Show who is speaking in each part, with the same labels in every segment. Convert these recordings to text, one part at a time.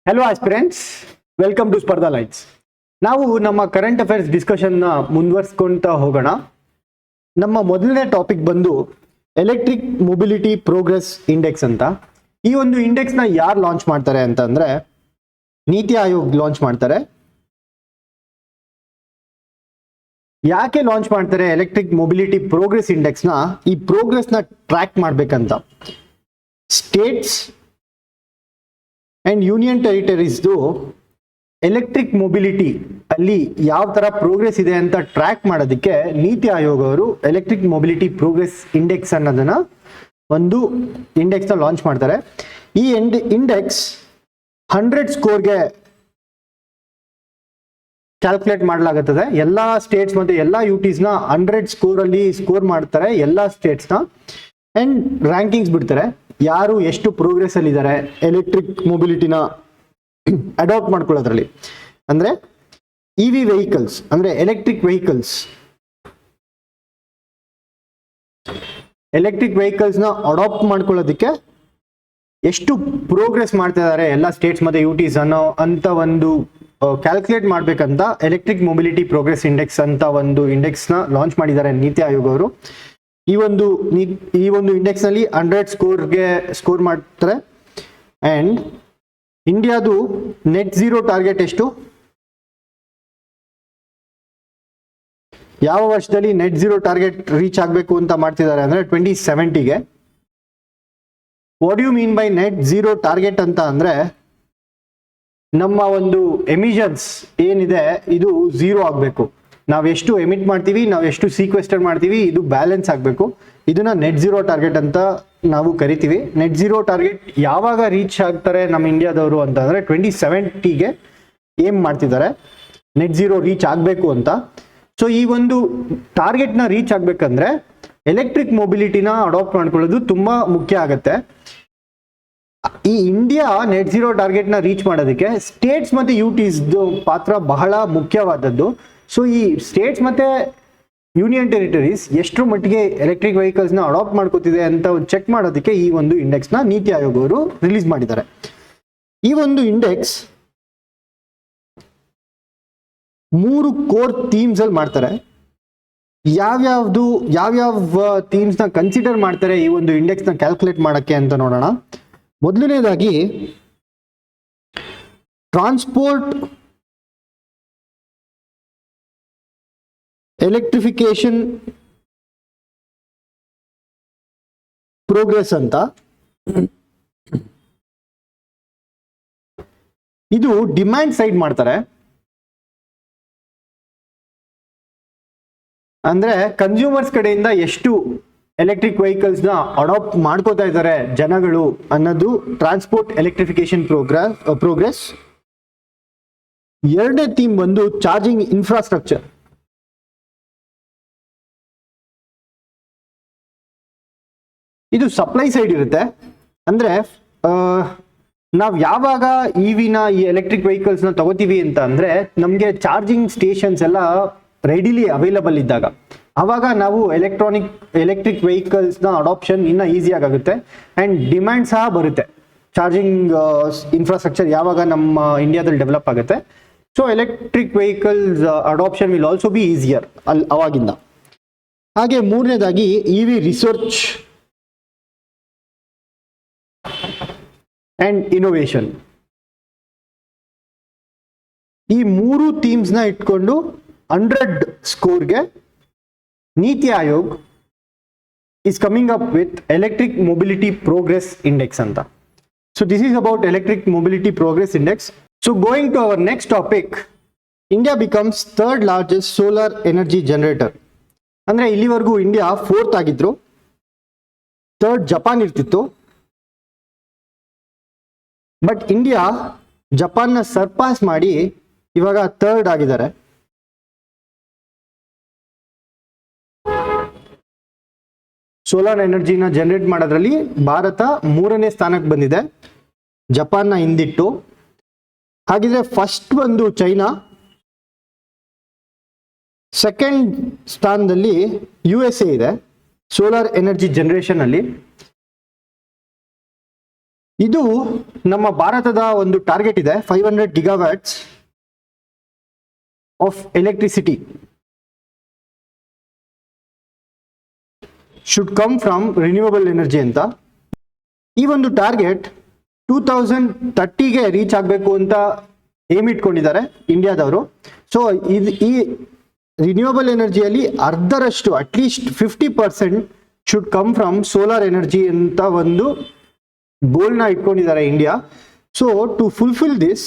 Speaker 1: Hello aspirants, welcome to ಸ್ಪರ್ಧಾ lights. ನಾವು ನಮ್ಮ ಕರೆಂಟ್ ಅಫೇರ್ಸ್ ಡಿಸ್ಕಷನ್ನ ಮುಂದುವರಿಸ್ಕೊಳ್ತಾ ಹೋಗೋಣ. ನಮ್ಮ ಮೊದಲನೇ ಟಾಪಿಕ್ ಬಂದು ಎಲೆಕ್ಟ್ರಿಕ್ ಮೊಬಿಲಿಟಿ ಪ್ರೋಗ್ರೆಸ್ ಇಂಡೆಕ್ಸ್ ಅಂತ. ಈ ಒಂದು ಇಂಡೆಕ್ಸ್ನ ಯಾರು ಲಾಂಚ್ ಮಾಡ್ತಾರೆ ಅಂತಂದ್ರೆ ನೀತಿ ಆಯೋಗ್ ಲಾಂಚ್ ಮಾಡ್ತಾರೆ. ಯಾಕೆ ಲಾಂಚ್ ಮಾಡ್ತಾರೆ ಎಲೆಕ್ಟ್ರಿಕ್ ಮೊಬಿಲಿಟಿ ಪ್ರೋಗ್ರೆಸ್ ಇಂಡೆಕ್ಸ್ನ? ಈ ಪ್ರೋಗ್ರೆಸ್ನ ಟ್ರ್ಯಾಕ್ ಮಾಡ್ಬೇಕಂತ ಸ್ಟೇಟ್ಸ್ ಅಂಡ್ ಯೂನಿಯನ್ ಟೆರಿಟರೀಸ್ದು ಎಲೆಕ್ಟ್ರಿಕ್ ಮೊಬಿಲಿಟಿ ಅಲ್ಲಿ ಯಾವ ತರ ಪ್ರೋಗ್ರೆಸ್ ಇದೆ ಅಂತ ಟ್ರ್ಯಾಕ್ ಮಾಡೋದಕ್ಕೆ ನೀತಿ ಆಯೋಗ ಅವರು ಎಲೆಕ್ಟ್ರಿಕ್ ಮೊಬಿಲಿಟಿ ಪ್ರೋಗ್ರೆಸ್ ಇಂಡೆಕ್ಸ್ ಅನ್ನೋದನ್ನ ಒಂದು ಇಂಡೆಕ್ಸ್ನ ಲಾಂಚ್ ಮಾಡ್ತಾರೆ. ಈ ಇಂಡೆಕ್ಸ್ 100 ಸ್ಕೋರ್ಗೆ ಕ್ಯಾಲ್ಕುಲೇಟ್ ಮಾಡಲಾಗುತ್ತದೆ. ಎಲ್ಲ ಸ್ಟೇಟ್ಸ್ ಮತ್ತೆ ಎಲ್ಲ ಯುಟಿಸ್ನ 100 ಸ್ಕೋರ್ ಅಲ್ಲಿ ಸ್ಕೋರ್ ಮಾಡ್ತಾರೆ ಎಲ್ಲ ಸ್ಟೇಟ್ಸ್ನ. ಅಂಡ್ ರ್ಯಾಂಕಿಂಗ್ಸ್ ಬಿಡ್ತಾರೆ, ಯಾರು ಎಷ್ಟು ಪ್ರೋಗ್ರೆಸ್ ಅಲ್ಲಿ ಇದ್ದಾರೆ ಎಲೆಕ್ಟ್ರಿಕ್ ಮೊಬಿಲಿಟಿನ ಅಡಾಪ್ಟ್ ಮಾಡ್ಕೊಳ್ಳೋದ್ರಲ್ಲಿ. ಅಂದ್ರೆ ಇವಿ ವೆಹಿಕಲ್ಸ್ ಅಂದ್ರೆ ಎಲೆಕ್ಟ್ರಿಕ್ ವೆಹಿಕಲ್ಸ್ನ ಅಡಾಪ್ಟ್ ಮಾಡ್ಕೊಳ್ಳೋದಕ್ಕೆ ಎಷ್ಟು ಪ್ರೋಗ್ರೆಸ್ ಮಾಡ್ತಾ ಇದ್ದಾರೆ ಎಲ್ಲ ಸ್ಟೇಟ್ಸ್ ಮತ್ತೆ ಯುಟಿಸ್ ಅನ್ನೋ ಅಂತ ಒಂದು ಕ್ಯಾಲ್ಕುಲೇಟ್ ಮಾಡ್ಬೇಕಂತ ಎಲೆಕ್ಟ್ರಿಕ್ ಮೊಬಿಲಿಟಿ ಪ್ರೋಗ್ರೆಸ್ ಇಂಡೆಕ್ಸ್ ಅಂತ ಒಂದು ಇಂಡೆಕ್ಸ್ನ ಲಾಂಚ್ ಮಾಡಿದ್ದಾರೆ ನೀತಿ ಆಯೋಗ ಅವರು. ಈ ಒಂದು ಇಂಡೆಕ್ಸ್ ನಲ್ಲಿ 100 ಸ್ಕೋರ್ ಮಾಡ್ತಾರೆ. ಅಂಡ್ ಇಂಡಿಯಾದು ನೆಟ್ ಝೀರೋ ಟಾರ್ಗೆಟ್ ಎಷ್ಟು? ಯಾವ ವರ್ಷದಲ್ಲಿ ನೆಟ್ ಝೀರೋ ಟಾರ್ಗೆಟ್ ರೀಚ್ ಆಗಬೇಕು ಅಂತ ಮಾಡ್ತಿದ್ದಾರೆ ಅಂದ್ರೆ 2070ಗೆ. What you mean by net zero target ಅಂತ ಅಂದ್ರೆ ನಮ್ಮ ಒಂದು ಎಮಿಷನ್ಸ್ ಏನಿದೆ ಇದು ಝೀರೋ ಆಗಬೇಕು. ನಾವು ಎಷ್ಟು ಎಮಿಟ್ ಮಾಡ್ತೀವಿ, ನಾವು ಎಷ್ಟು ಸೀಕ್ವೆಸ್ಟರ್ ಮಾಡ್ತೀವಿ, ಇದು ಬ್ಯಾಲೆನ್ಸ್ ಆಗಬೇಕು. ಇದನ್ನ ನೆಟ್ ಝೀರೋ ಟಾರ್ಗೆಟ್ ಅಂತ ನಾವು ಕರಿತೀವಿ. ನೆಟ್ ಝೀರೋ ಟಾರ್ಗೆಟ್ ಯಾವಾಗ ರೀಚ್ ಆಗ್ತಾರೆ ನಮ್ಮ ಇಂಡಿಯಾದವರು ಅಂತಂದ್ರೆ 2070ಗೆ ಏಮ್ ಮಾಡ್ತಿದ್ದಾರೆ ನೆಟ್ ಝೀರೋ ರೀಚ್ ಆಗಬೇಕು ಅಂತ. ಸೊ ಈ ಒಂದು ಟಾರ್ಗೆಟ್ನ ರೀಚ್ ಆಗ್ಬೇಕಂದ್ರೆ ಎಲೆಕ್ಟ್ರಿಕ್ ಮೊಬಿಲಿಟಿನ ಅಡಾಪ್ಟ್ ಮಾಡ್ಕೊಳ್ಳೋದು ತುಂಬಾ ಮುಖ್ಯ ಆಗುತ್ತೆ. ಈ ಇಂಡಿಯಾ ನೆಟ್ ಝೀರೋ ಟಾರ್ಗೆಟ್ನ ರೀಚ್ ಮಾಡೋದಕ್ಕೆ ಸ್ಟೇಟ್ಸ್ ಮತ್ತೆ ಯುಟಿಸ್ ಪಾತ್ರ ಬಹಳ ಮುಖ್ಯವಾದದ್ದು. ಸೊ ಈ ಸ್ಟೇಟ್ಸ್ ಮತ್ತೆ ಯೂನಿಯನ್ ಟೆರಿಟರೀಸ್ ಎಷ್ಟರ ಮಟ್ಟಿಗೆ ಎಲೆಕ್ಟ್ರಿಕ್ ವೆಹಿಕಲ್ಸ್ನ ಅಡಾಪ್ಟ್ ಮಾಡ್ಕೋತಿದೆ ಅಂತ ಚೆಕ್ ಮಾಡೋದಕ್ಕೆ ಈ ಒಂದು ಇಂಡೆಕ್ಸ್ನ ನೀತಿ ಆಯೋಗ ಅವರು ರಿಲೀಸ್ ಮಾಡಿದ್ದಾರೆ. ಈ ಒಂದು ಇಂಡೆಕ್ಸ್ 3 ಕೋರ್ ಥೀಮ್ಸ್ ಅಲ್ಲಿ ಮಾಡ್ತಾರೆ. ಯಾವ್ಯಾವ ಥೀಮ್ಸ್ನ ಕನ್ಸಿಡರ್ ಮಾಡ್ತಾರೆ ಈ ಒಂದು ಇಂಡೆಕ್ಸ್ನ ಕ್ಯಾಲ್ಕುಲೇಟ್ ಮಾಡಕ್ಕೆ ಅಂತ ನೋಡೋಣ. ಮೊದಲನೇದಾಗಿ ಟ್ರಾನ್ಸ್ಪೋರ್ಟ್ ಎಲೆಕ್ಟ್ರಿಫಿಕೇಶನ್ ಪ್ರೋಗ್ರೆಸ್ ಅಂತ. ಇದು ಡಿಮ್ಯಾಂಡ್ ಸೈಡ್ ಮಾಡ್ತಾರೆ. ಅಂದ್ರೆ ಕನ್ಸ್ಯೂಮರ್ಸ್ ಕಡೆಯಿಂದ ಎಷ್ಟು ಎಲೆಕ್ಟ್ರಿಕ್ ವೆಹಿಕಲ್ಸ್ ನ ಅಡಾಪ್ಟ್ ಮಾಡ್ಕೋತಾ ಇದ್ದಾರೆ ಜನಗಳು ಅನ್ನೋದು ಟ್ರಾನ್ಸ್ಪೋರ್ಟ್ ಎಲೆಕ್ಟ್ರಿಫಿಕೇಶನ್ ಪ್ರೋಗ್ರೆಸ್. ಎರಡನೇ ಥೀಮ್ ಬಂದು ಚಾರ್ಜಿಂಗ್ ಇನ್ಫ್ರಾಸ್ಟ್ರಕ್ಚರ್. ಇದು ಸಪ್ಲೈ ಸೈಡ್ ಇರುತ್ತೆ. ಅಂದ್ರೆ ನಾವು ಯಾವಾಗ ಈ ಎಲೆಕ್ಟ್ರಿಕ್ ವೆಹಿಕಲ್ಸ್ ನ ತಗೋತೀವಿ ಅಂತ ಅಂದ್ರೆ ನಮ್ಗೆ ಚಾರ್ಜಿಂಗ್ ಸ್ಟೇಷನ್ಸ್ ಎಲ್ಲ ರೆಡಿಲಿ ಅವೈಲಬಲ್ ಇದ್ದಾಗ ಅವಾಗ ನಾವು ಎಲೆಕ್ಟ್ರಿಕ್ ವೆಹಿಕಲ್ಸ್ ನ ಅಡಾಪ್ಷನ್ ಇನ್ನ ಈಸಿಯಾಗಿ ಆಗುತ್ತೆ. ಅಂಡ್ ಡಿಮ್ಯಾಂಡ್ ಸಹ ಬರುತ್ತೆ. ಚಾರ್ಜಿಂಗ್ ಇನ್ಫ್ರಾಸ್ಟ್ರಕ್ಚರ್ ಯಾವಾಗ ನಮ್ಮ ಇಂಡಿಯಾದಲ್ಲಿ ಡೆವಲಪ್ ಆಗುತ್ತೆ, so electric vehicles adoption will also be easier ಅವಾಗಿಂದ. ಹಾಗೆ ಮೂರನೇದಾಗಿ ಇವಿ ರಿಸರ್ಚ್ ಅಂಡ್ ಇನೋವೇಷನ್. ಈ 3 ಥೀಮ್ಸ್ನ ಇಟ್ಕೊಂಡು 100 ಸ್ಕೋರ್ಗೆ ನೀತಿ Aayog is coming up with electric mobility progress index anta. So this is about electric mobility progress index. So going to our next topic, India becomes 3rd largest solar energy generator. ಅಂದ್ರೆ ಇಲ್ಲಿವರೆಗೂ India 4th ಆಗಿದ್ರು, 3rd Japan ಇರ್ತಿತ್ತು. But India ಜಪಾನ್ನ surpass ಮಾಡಿ ಇವಾಗ 3rd ಆಗಿದ್ದಾರೆ. Solar ಎನರ್ಜಿನ generate ಮಾಡೋದ್ರಲ್ಲಿ ಭಾರತ 3ನೇ ಸ್ಥಾನಕ್ಕೆ ಬಂದಿದೆ, ಜಪಾನ್ನ ಹಿಂದಿಟ್ಟು. ಹಾಗಿದ್ರೆ ಫಸ್ಟ್ ಒಂದು ಚೈನಾ, ಸೆಕೆಂಡ್ ಸ್ಥಾನದಲ್ಲಿ USA ಇದೆ ಸೋಲಾರ್ ಎನರ್ಜಿ ಜನರೇಷನ್ ಅಲ್ಲಿ. ಇದು ನಮ್ಮ ಭಾರತದ ಒಂದು ಟಾರ್ಗೆಟ್ ಇದೆ, 500 gigawatts of electricity should come from renewable energy ಅಂತ. ಈ ಒಂದು ಟಾರ್ಗೆಟ್ 2030ಗೆ ರೀಚ್ ಆಗಬೇಕು ಅಂತ ಏಮ್ ಇಟ್ಕೊಂಡಿದ್ದಾರೆ ಇಂಡಿಯಾದವರು. ಸೊ ಈ ರಿನ್ಯೂವಬಲ್ ಎನರ್ಜಿಯಲ್ಲಿ ಅರ್ಧರಷ್ಟು, at least 50% should come from solar energy ಅಂತ ಒಂದು ಗೋಲ್ನ ಇಟ್ಕೊಂಡಿದ್ದಾರೆ India. So to fulfil this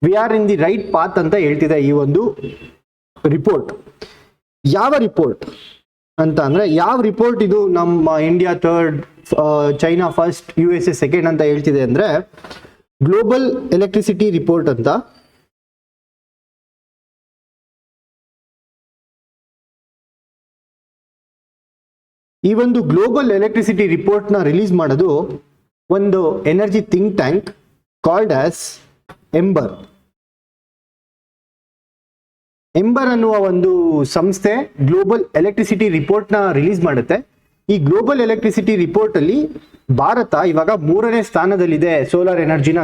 Speaker 1: we are in the right path ಅಂತ ಹೇಳ್ತಿದೆ ಈ ಒಂದು ರಿಪೋರ್ಟ್. ಯಾವ ರಿಪೋರ್ಟ್ ಅಂತ ಅಂದ್ರೆ, ಯಾವ ರಿಪೋರ್ಟ್ ಇದು ನಮ್ಮ India third, China first, USA second ಅಂತ ಹೇಳ್ತಿದೆ ಅಂದ್ರೆ, ಗ್ಲೋಬಲ್ ಎಲೆಕ್ಟ್ರಿಸಿಟಿ ರಿಪೋರ್ಟ್ ಅಂತ. ಈ ಒಂದು ಗ್ಲೋಬಲ್ ಎಲೆಕ್ಟ್ರಿಸಿಟಿ ರಿಪೋರ್ಟ್ ನ ರಿಲೀಸ್ ಮಾಡೋದು ಒಂದು energy think tank called as Ember. Ember ಅನ್ನುವ ಒಂದು ಸಂಸ್ಥೆ ಗ್ಲೋಬಲ್ ಎಲೆಕ್ಟ್ರಿಸಿಟಿ ರಿಪೋರ್ಟ್ ನ ರಿಲೀಸ್ ಮಾಡುತ್ತೆ. ಈ ಗ್ಲೋಬಲ್ ಎಲೆಕ್ಟ್ರಿಸಿಟಿ ರಿಪೋರ್ಟ್ ಅಲ್ಲಿ ಭಾರತ ಇವಾಗ 3ನೇ ಸ್ಥಾನದಲ್ಲಿದೆ ಸೋಲಾರ್ ಎನರ್ಜಿನ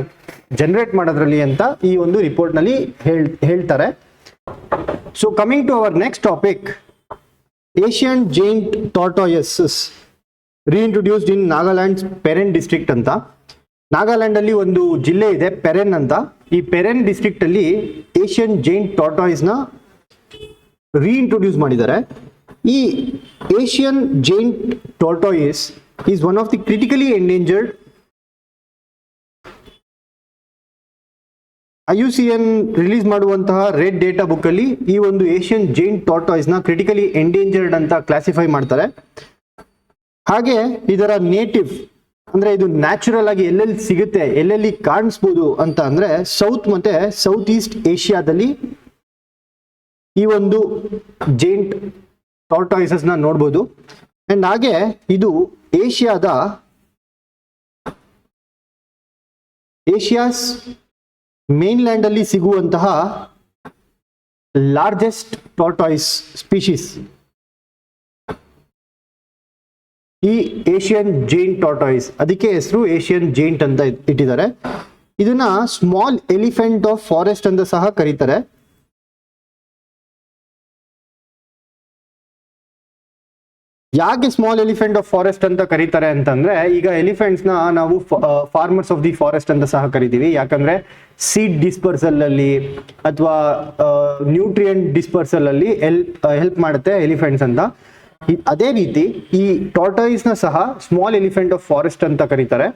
Speaker 1: ಜನರೇಟ್ ಮಾಡೋದ್ರಲ್ಲಿ ಅಂತ ಈ ಒಂದು ರಿಪೋರ್ಟ್ ನಲ್ಲಿ ಹೇಳ್ತಾರೆ. So coming to our next topic, Asian giant tortoise reintroduced in Nagaland Peren district ಅಂತ. ನಾಗಾಲ್ಯಾಂಡ್ ಅಲ್ಲಿ ಒಂದು ಜಿಲ್ಲೆ ಇದೆ ಪೆರೆನ್ ಅಂತ. ಈ ಪೆರೆನ್ ಡಿಸ್ಟ್ರಿಕ್ಟ್ ಅಲ್ಲಿ ಏಷಿಯನ್ ಜೈಂಟ್ ಟಾರ್ಟಾಯ್ಸ್ ನ ರೀಇಂಟ್ರೊಡ್ಯೂಸ್ ಮಾಡಿದ್ದಾರೆ. ಈ Asian giant tortoise is one of the critically endangered. IUCN release ಮಾಡುವಂತಹ ರೆಡ್ ಡೇಟಾ ಬುಕ್ ಅಲ್ಲಿ ಈ ಒಂದು ಏಷಿಯನ್ ಜೈಂಟ್ ಟಾರ್ಟಾಯ್ಸ್ ನ ಕ್ರಿಟಿಕಲಿ ಎಂಡೇಂಜರ್ಡ್ ಅಂತ ಕ್ಲಾಸಿಫೈ ಮಾಡ್ತಾರೆ. ಹಾಗೆ ಇದರ ನೇಟಿವ್ ಅಂದ್ರೆ ಇದು ನ್ಯಾಚುರಲ್ ಆಗಿ ಎಲ್ಲೆಲ್ಲಿ ಸಿಗುತ್ತೆ, ಎಲ್ಲೆಲ್ಲಿ ಕಾಣಿಸ್ಬೋದು ಅಂತ ಅಂದ್ರೆ ಸೌತ್ ಮತ್ತೆ ಸೌತ್ ಈಸ್ಟ್ ಏಷ್ಯಾದಲ್ಲಿ ಈ ಒಂದು ಜೈಂಟ್ ಟಾರ್ಟಾಯ್ಸಸ್ ನ ನೋಡ್ಬೋದು. ಅಂಡ್ ಹಾಗೆ ಇದು ಏಷ್ಯಾಸ್ ಮೇನ್ಲ್ಯಾಂಡ್ ಅಲ್ಲಿ ಸಿಗುವಂತಹ ಲಾರ್ಜೆಸ್ಟ್ ಟಾರ್ಟಾಯ್ಸ್ ಸ್ಪೀಶೀಸ್ ಈ ಏಷಿಯನ್ ಜೈಂಟ್ ಟಾರ್ಟಾಯ್ಸ್. ಅದಕ್ಕೆ ಹೆಸರು ಏಷಿಯನ್ ಜೈಂಟ್ ಅಂತ ಇಟ್ಟಿದ್ದಾರೆ. ಇದನ್ನ ಸ್ಮಾಲ್ ಎಲಿಫೆಂಟ್ ಆಫ್ ಫಾರೆಸ್ಟ್ ಅಂತ ಸಹ ಕರೀತಾರೆ. ಯಾಕೆ ಸ್ಮಾಲ್ ಎಲಿಫೆಂಟ್ ಆಫ್ ಫಾರೆಸ್ಟ್ ಅಂತ ಕರೀತಾರೆ ಅಂತಂದ್ರೆ, ಈಗ ಎಲಿಫೆಂಟ್ಸ್ ನ ನಾವು ಫಾರ್ಮರ್ಸ್ ಆಫ್ ದಿ ಫಾರೆಸ್ಟ್ ಅಂತ ಸಹ ಕರಿತೀವಿ. ಯಾಕಂದ್ರೆ ಸೀಡ್ ಡಿಸ್ಪರ್ಸಲ್ ಅಲ್ಲಿ ಅಥವಾ ನ್ಯೂಟ್ರಿಯೆಂಟ್ ಡಿಸ್ಪರ್ಸಲ್ ಅಲ್ಲಿ ಹೆಲ್ಪ್ ಮಾಡುತ್ತೆ ಎಲಿಫೆಂಟ್ಸ್ ಅಂತ. ಅದೇ ರೀತಿ ಈ ಟಾರ್ಟಾಯ್ಸ್ ನ ಸಹ ಸ್ಮಾಲ್ ಎಲಿಫೆಂಟ್ ಆಫ್ ಫಾರೆಸ್ಟ್ ಅಂತ ಕರೀತಾರೆ.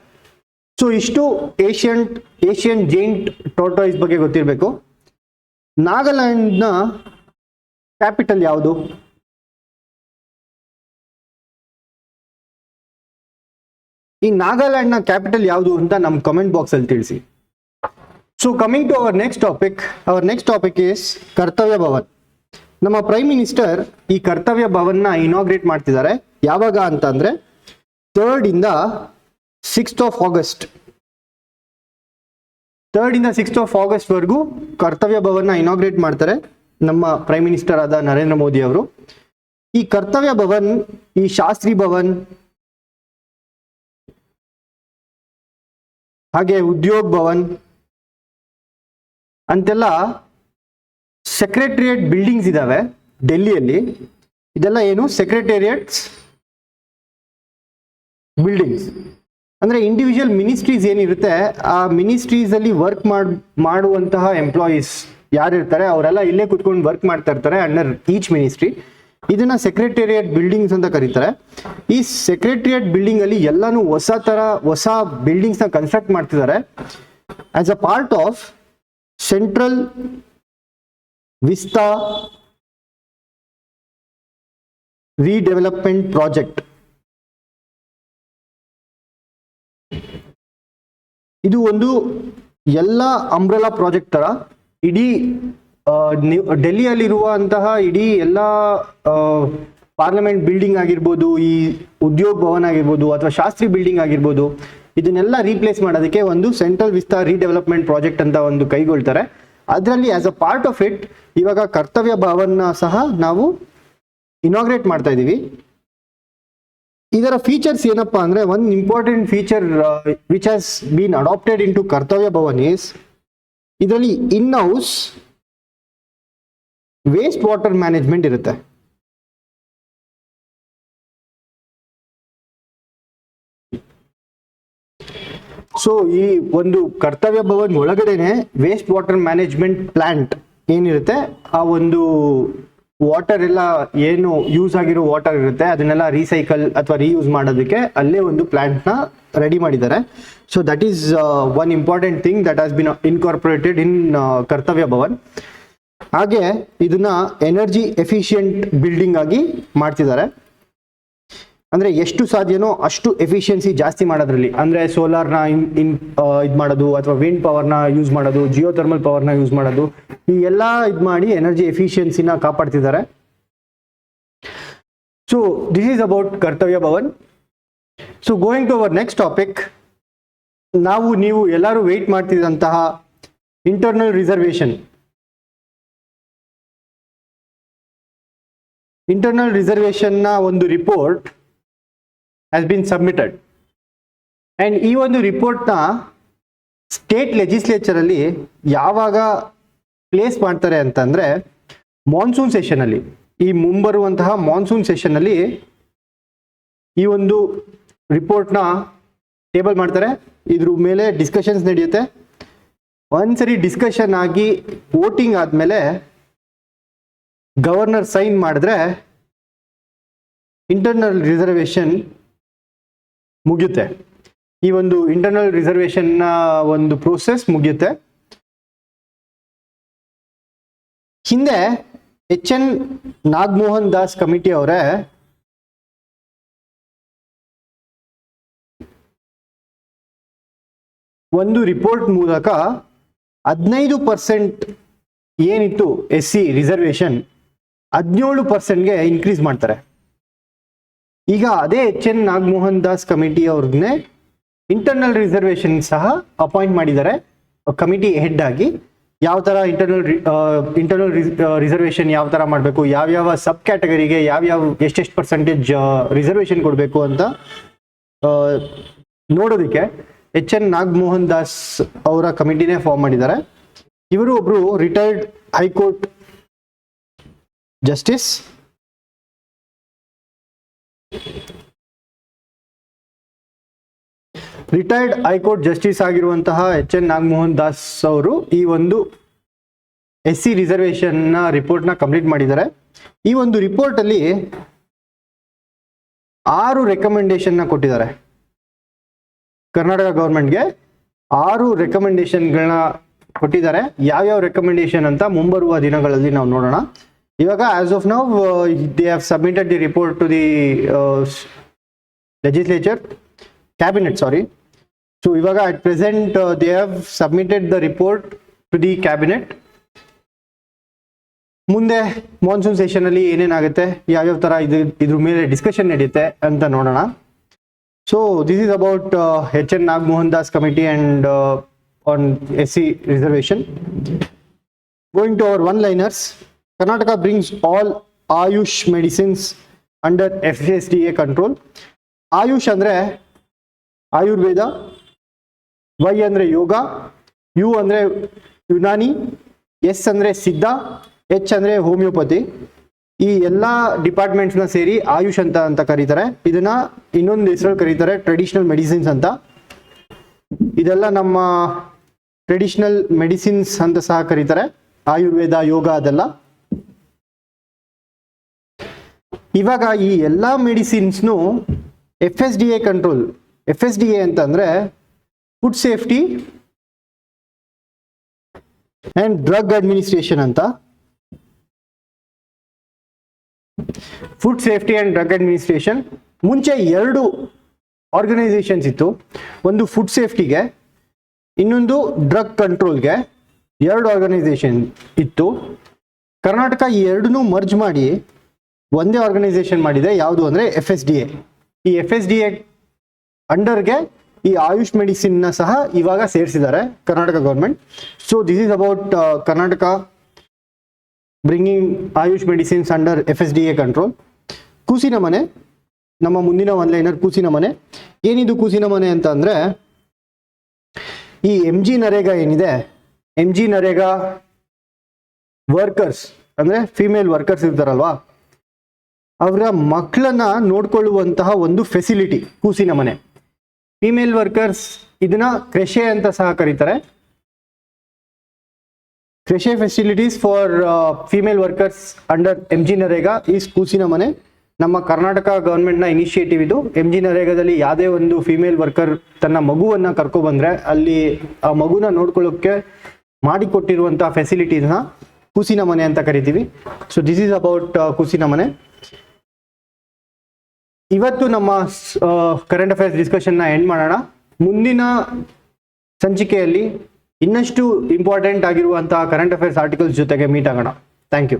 Speaker 1: ಸೊ ಇಷ್ಟು ಏಷಿಯನ್ ಜೈಂಟ್ ಟಾರ್ಟಾಯ್ಸ್ ಬಗ್ಗೆ ಗೊತ್ತಿರಬೇಕು. ನಾಗಾಲ್ಯಾಂಡ್ ನ ಕ್ಯಾಪಿಟಲ್ ಯಾವುದು? ಈ ನಾಗಾಲ್ಯಾಂಡ್ ನ ಕ್ಯಾಪಿಟಲ್ ಯಾವುದು ಅಂತ ನಮ್ಮ ಕಮೆಂಟ್ ಬಾಕ್ಸ್ ಅಲ್ಲಿ ತಿಳಿಸಿ. So coming to our next topic is Kartavya Bhavan. ನಮ್ಮ ಪ್ರೈಮ್ ಮಿನಿಸ್ಟರ್ ಈ ಕರ್ತವ್ಯ ಭವನ್ ನ ಇನಾಗ್ರೇಟ್ ಮಾಡ್ತಿದ್ದಾರೆ. ಯಾವಾಗ ಅಂತ ಅಂದ್ರೆ 3rd ಇಂದ 6th ಆಫ್ ಆಗಸ್ಟ್. 3rd ಇಂದ 6th ಆಫ್ ಆಗಸ್ಟ್ ವರೆಗೂ ಕರ್ತವ್ಯ ಭವನ್ ನ ಇನಾಗ್ರೇಟ್ ಮಾಡ್ತಾರೆ ನಮ್ಮ ಪ್ರೈಮ್ ಮಿನಿಸ್ಟರ್ ಆದ ನರೇಂದ್ರ ಮೋದಿ ಅವರು. ಈ ಕರ್ತವ್ಯ ಭವನ್, ಈ ಶಾಸ್ತ್ರಿ ಭವನ್, ಹಾಗೆ ಉದ್ಯೋಗ್ ಭವನ್ ಅಂತೆಲ್ಲ ಸೆಕ್ರೆಟರಿಯೇಟ್ ಬಿಲ್ಡಿಂಗ್ಸ್ ಇದಾವೆ ಡೆಲ್ಲಿಯಲ್ಲಿ. ಇದೆಲ್ಲ ಏನು? Secretariats buildings. ಅಂದ್ರೆ ಇಂಡಿವಿಜುವಲ್ ಮಿನಿಸ್ಟ್ರೀಸ್ ಏನಿರುತ್ತೆ, ಆ ಮಿನಿಸ್ಟ್ರೀಸ್ ಅಲ್ಲಿ ವರ್ಕ್ ಮಾಡುವಂತಹ ಎಂಪ್ಲಾಯೀಸ್ ಯಾರಿರ್ತಾರೆ ಅವರೆಲ್ಲ ಇಲ್ಲೇ ಕುತ್ಕೊಂಡು ವರ್ಕ್ ಮಾಡ್ತಾ ಇರ್ತಾರೆ ಅಂಡರ್ ಈಚ್ ಮಿನಿಸ್ಟ್ರಿ. ಇದನ್ನ ಸೆಕ್ರೆಟರಿಯೇಟ್ ಬಿಲ್ಡಿಂಗ್ಸ್ ಅಂತ ಕರೀತಾರೆ. ಈ ಸೆಕ್ರೆಟರಿಯೇಟ್ ಬಿಲ್ಡಿಂಗ್ ಅಲ್ಲಿ ಎಲ್ಲಾನು ಹೊಸ ಬಿಲ್ಡಿಂಗ್ಸ್ ನ ಕನ್ಸ್ಟ್ರಕ್ಟ್ ಮಾಡ್ತಿದ್ದಾರೆ as a part of central Vista redevelopment project. ಇದು ಒಂದು ಎಲ್ಲ ಅಂಬ್ರೆಲಾ ಪ್ರಾಜೆಕ್ಟ್ ತರ ಇಡೀ ಡೆಲ್ಲಿಯಲ್ಲಿರುವಂತಹ ಇಡೀ ಎಲ್ಲ ಪಾರ್ಲಿಮೆಂಟ್ ಬಿಲ್ಡಿಂಗ್ ಆಗಿರ್ಬೋದು, ಈ ಉದ್ಯೋಗ್ ಭವನ್ ಆಗಿರ್ಬೋದು ಅಥವಾ ಶಾಸ್ತ್ರಿ ಬಿಲ್ಡಿಂಗ್ ಆಗಿರ್ಬೋದು, ಇದನ್ನೆಲ್ಲ ರೀಪ್ಲೇಸ್ ಮಾಡೋದಕ್ಕೆ ಒಂದು ಸೆಂಟ್ರಲ್ ವಿಸ್ತಾ ರೀಡೆವಲಪ್ಮೆಂಟ್ ಪ್ರಾಜೆಕ್ಟ್ ಅಂತ ಒಂದು ಕೈಗೊಳ್ತಾರೆ. ಅದರಲ್ಲಿ as a part of it ಇವಾಗ ಕರ್ತವ್ಯ ಭವನ್ನ ಸಹ ನಾವು ಇನಾಗ್ರೇಟ್ ಮಾಡ್ತಾ ಇದ್ದೀವಿ. ಇದರ ಫೀಚರ್ಸ್ ಏನಪ್ಪಾ ಅಂದ್ರೆ, ಒಂದು important feature which has been adapted into Kartavya Bhavan is, ಇದರಲ್ಲಿ in house waste water management ಇರುತ್ತೆ. ಸೊ ಈ ಒಂದು ಕರ್ತವ್ಯ ಭವನ್ ಒಳಗಡೆನೆ ವೇಸ್ಟ್ ವಾಟರ್ ಮ್ಯಾನೇಜ್ಮೆಂಟ್ ಪ್ಲಾಂಟ್ ಏನಿರುತ್ತೆ, ಆ ಒಂದು ವಾಟರ್ ಎಲ್ಲ ಏನು ಯೂಸ್ ಆಗಿರೋ ವಾಟರ್ ಇರುತ್ತೆ ಅದನ್ನೆಲ್ಲ ರೀಸೈಕಲ್ ಅಥವಾ ರೀಯೂಸ್ ಮಾಡೋದಕ್ಕೆ ಅಲ್ಲೇ ಒಂದು ಪ್ಲಾಂಟ್ ನ ರೆಡಿ ಮಾಡಿದ್ದಾರೆ. So that is one important thing that has been incorporated ಇನ್ ಕರ್ತವ್ಯ ಭವನ್. ಹಾಗೆ ಇದನ್ನ ಎನರ್ಜಿ ಎಫಿಷಿಯಂಟ್ ಬಿಲ್ಡಿಂಗ್ ಆಗಿ ಮಾಡ್ತಿದ್ದಾರೆ. ಅಂದ್ರೆ ಎಷ್ಟು ಸಾಧ್ಯನೋ ಅಷ್ಟು ಎಫಿಷಿಯನ್ಸಿ ಜಾಸ್ತಿ ಮಾಡೋದ್ರಲ್ಲಿ, ಅಂದ್ರೆ ಸೋಲಾರ್ನ ಇದು ಮಾಡೋದು ಅಥವಾ ವಿಂಡ್ ಪವರ್ನ ಯೂಸ್ ಮಾಡೋದು, ಜಿಯೋ ಥರ್ಮಲ್ ಪವರ್ನ ಯೂಸ್ ಮಾಡೋದು, ಈ ಎಲ್ಲ ಇದು ಮಾಡಿ ಎನರ್ಜಿ ಎಫಿಷಿಯನ್ಸಿನ ಕಾಪಾಡ್ತಿದ್ದಾರೆ. So this is about Kartavya Bhavan. So going to our next topic, ನೀವು ಎಲ್ಲರೂ ವೆಯ್ಟ್ ಮಾಡ್ತಿದ್ದಂತಹ ಇಂಟರ್ನಲ್ ರಿಸರ್ವೇಷನ್. ಇಂಟರ್ನಲ್ ರಿಸರ್ವೇಷನ್ನ ಒಂದು report has been submitted, and ಈ ಒಂದು ರಿಪೋರ್ಟ್ನ ಸ್ಟೇಟ್ ಲೆಜಿಸ್ಲೇಚರ್ ಅಲ್ಲಿ ಯಾವಾಗ ಪ್ಲೇಸ್ ಮಾಡ್ತಾರೆ ಅಂತಂದ್ರೆ, ಮಾನ್ಸೂನ್ ಸೆಷನ್ ಅಲ್ಲಿ, ಈ ಮುಂಬರುವಂತಹ ಮಾನ್ಸೂನ್ ಸೆಷನ್ ಅಲ್ಲಿ ಈ ಒಂದು ರಿಪೋರ್ಟ್ನ ಟೇಬಲ್ ಮಾಡ್ತಾರೆ. ಇದ್ರ ಮೇಲೆ ಡಿಸ್ಕಷನ್ಸ್ ನಡೆಯುತ್ತೆ. ಒಂದ್ಸರಿ ಡಿಸ್ಕಷನ್ ಆಗಿ ವೋಟಿಂಗ್ ಆದ್ಮೇಲೆ ಗವರ್ನರ್ ಸೈನ್ ಮಾಡಿದ್ರೆ ಇಂಟರ್ನಲ್ ರಿಸರ್ವೇಷನ್ ಮುಗಿಯುತ್ತೆ. ಈ ಒಂದು ಇಂಟರ್ನಲ್ ರಿಸರ್ವೇಷನ್ ನ ಒಂದು ಪ್ರೋಸೆಸ್ ಮುಗಿಯುತ್ತೆ. ಹಿಂದೆ HN ನಾಗಮೋಹನ್ ದಾಸ್ ಕಮಿಟಿ ಅವರೇ ಒಂದು ರಿಪೋರ್ಟ್ ಮೂಲಕ 15% ಏನಿತ್ತು SC ರಿಸರ್ವೇಷನ್ 17%ಗೆ ಇನ್ಕ್ರೀಸ್ ಮಾಡ್ತಾರೆ. ಈಗ ಅದೇ HN ನಾಗಮೋಹನ್ ದಾಸ್ ಕಮಿಟಿ ಅವ್ರನ್ನೇ ಇಂಟರ್ನಲ್ ರಿಸರ್ವೇಷನ್ ಸಹ ಅಪಾಯಿಂಟ್ ಮಾಡಿದ್ದಾರೆ ಕಮಿಟಿ ಹೆಡ್ ಆಗಿ. ಯಾವ ತರ ಇಂಟರ್ನಲ್ ರಿಸರ್ವೇಷನ್ ಯಾವ ತರ ಮಾಡಬೇಕು, ಯಾವ್ಯಾವ ಸಬ್ ಕ್ಯಾಟಗರಿಗೆ ಯಾವ್ಯಾವ ಎಷ್ಟೆಷ್ಟು ಪರ್ಸೆಂಟೇಜ್ ರಿಸರ್ವೇಷನ್ ಕೊಡಬೇಕು ಅಂತ ನೋಡೋದಕ್ಕೆ HN ನಾಗಮೋಹನ್ ದಾಸ್ ಅವರ ಕಮಿಟಿನೇ ಫಾರ್ಮ್ ಮಾಡಿದ್ದಾರೆ. ಇವರು ಒಬ್ರು retired high court justice. Retired high court justice ಆಗಿರುವಂತಹ HN ನಾಗಮೋಹನ್ ದಾಸ್ ಅವರು ಈ ಒಂದು SC ರಿಸರ್ವೇಷನ್ ನ ರಿಪೋರ್ಟ್ ನ ಕಂಪ್ಲೀಟ್ ಮಾಡಿದ್ದಾರೆ. ಈ ಒಂದು ರಿಪೋರ್ಟ್ ಅಲ್ಲಿ 6 ರೆಕಮೆಂಡೇಶನ್ ನ ಕೊಟ್ಟಿದ್ದಾರೆ. ಕರ್ನಾಟಕ ಗವರ್ಮೆಂಟ್ಗೆ 6 ರೆಕಮೆಂಡೇಶನ್ಗಳನ್ನ ಕೊಟ್ಟಿದ್ದಾರೆ. ಯಾವ್ಯಾವ ರೆಕಮೆಂಡೇಶನ್ ಅಂತ ಮುಂಬರುವ ದಿನಗಳಲ್ಲಿ ನಾವು ನೋಡೋಣ. ಇವಾಗ as of now they have submitted the report to the legislature, cabinet, sorry. So ivaga at present they have submitted the report to the cabinet. ಮುಂದೆ ಮಾನ್ಸೂನ್ ಸೆಷನ್ ಅಲ್ಲಿ ಏನೇನಾಗುತ್ತೆ, ಯಾವ್ಯಾವ ತರ ಇದ್ರ ಮೇಲೆ ಡಿಸ್ಕಷನ್ ನಡೆಯುತ್ತೆ ಅಂತ ನೋಡೋಣ. So this is about HN Nagamohan Das committee and on SC reservation. Going to our one liners, Karnataka brings all AYUSH medicines under FSDA control. AYUSH ಅಂದ್ರೆ ಆಯುರ್ವೇದ, Y ಅಂದ್ರೆ ಯೋಗ, U ಅಂದ್ರೆ ಯುನಾನಿ, S ಅಂದ್ರೆ ಸಿದ್ಧ, H ಅಂದ್ರೆ ಹೋಮಿಯೋಪತಿ. ಈ ಎಲ್ಲಾ ಡಿಪಾರ್ಟ್ಮೆಂಟ್ಸ್ ನ ಸೇರಿ ಆಯುಷ್ ಅಂತ ಕರೀತಾರೆ. ಇದನ್ನ ಇನ್ನೊಂದು ಹೆಸರಲ್ಲಿ ಕರೀತಾರೆ ಟ್ರೆಡಿಷನಲ್ ಮೆಡಿಸಿನ್ಸ್ ಅಂತ. ಇದೆಲ್ಲ ನಮ್ಮ ಟ್ರೆಡಿಷನಲ್ ಮೆಡಿಸಿನ್ಸ್ ಅಂತ ಸಹ ಕರೀತಾರೆ, ಆಯುರ್ವೇದ, ಯೋಗ ಅದೆಲ್ಲ. ಇವಾಗ ಈ ಎಲ್ಲಾ ಮೆಡಿಸಿನ್ಸ್ನು FSDA ಕಂಟ್ರೋಲ್. FSDA ಅಂತಂದ್ರೆ food safety and drug administration ಅಂತ. Food safety and drug administration ಮುಂಚೆ 2 ಆರ್ಗನೈಸೇಷನ್ಸ್ ಇತ್ತು. ಒಂದು ಫುಡ್ ಸೇಫ್ಟಿಗೆ, ಇನ್ನೊಂದು ಡ್ರಗ್ ಕಂಟ್ರೋಲ್ಗೆ 2 ಆರ್ಗನೈಸೇಷನ್ ಇತ್ತು. ಕರ್ನಾಟಕ ಈ 2ನೂ ಮರ್ಜ್ ಮಾಡಿ ಒಂದೇ ಆರ್ಗನೈಸೇಷನ್ ಮಾಡಿದೆ. ಯಾವುದು ಅಂದ್ರೆ FSDA. ಈ FSDA ಅಂಡರ್ಗೆ ಈ ಆಯುಷ್ ಮೆಡಿಸಿನ್ ನ ಸಹ ಇವಾಗ ಸೇರಿಸಿದ್ದಾರೆ Karnataka government. So this is about Karnataka bringing Ayush medicines under FSDA control. ಕೂಸಿನ ಮನೆ ನಮ್ಮ ಮುಂದಿನ ಒನ್ಲೈನರ್ ಕೂಸಿನ ಮನೆ. ಏನಿದು ಕೂಸಿನ ಮನೆ ಅಂತ ಅಂದ್ರೆ, ಈ MG ನರೇಗಾ ಏನಿದೆ, MG ನರೇಗಾ ವರ್ಕರ್ಸ್ ಅಂದ್ರೆ ಫಿಮೇಲ್ ವರ್ಕರ್ಸ್ ಇರ್ತಾರಲ್ವಾ, ಅವರ ಮಕ್ಕಳನ್ನ ನೋಡ್ಕೊಳ್ಳುವಂತಹ ಒಂದು ಫೆಸಿಲಿಟಿ ಕೂಸಿನ ಮನೆ. ಫಿಮೇಲ್ ವರ್ಕರ್ಸ್ ಇದನ್ನ ಕ್ರೆಶೆ ಅಂತ ಸಹ ಕರೀತಾರೆ. Creche facilities for female workers under MG NREGA is ಕೂಸಿನ ಮನೆ. ನಮ್ಮ ಕರ್ನಾಟಕ ಗವರ್ಮೆಂಟ್ನ ಇನಿಷಿಯೇಟಿವ್ ಇದು. MG ನರೇಗಾದಲ್ಲಿ ಯಾವುದೇ ಒಂದು ಫಿಮೇಲ್ ವರ್ಕರ್ ತನ್ನ ಮಗುವನ್ನ ಕರ್ಕೊ ಬಂದ್ರೆ ಅಲ್ಲಿ ಆ ಮಗುನ ನೋಡ್ಕೊಳ್ಳೋಕೆ ಮಾಡಿಕೊಟ್ಟಿರುವಂತಹ ಫೆಸಿಲಿಟೀಸ್ನ ಕೂಸಿನ ಮನೆ ಅಂತ ಕರಿತೀವಿ. ಸೊ ದಿಸ್ ಈಸ್ ಅಬೌಟ್ ಕೂಸಿನ ಮನೆ. ಇವತ್ತು ನಮ್ಮ ಕರೆಂಟ್ ಅಫೇರ್ಸ್ ಡಿಸ್ಕಷನ್ನ ಎಂಡ್ ಮಾಡೋಣ. ಮುಂದಿನ ಸಂಚಿಕೆಯಲ್ಲಿ ಇನ್ನಷ್ಟು ಇಂಪಾರ್ಟೆಂಟ್ ಆಗಿರುವಂತಹ ಕರೆಂಟ್ ಅಫೇರ್ಸ್ ಆರ್ಟಿಕಲ್ಸ್ ಜೊತೆಗೆ ಮೀಟ್ ಆಗೋಣ. Thank you.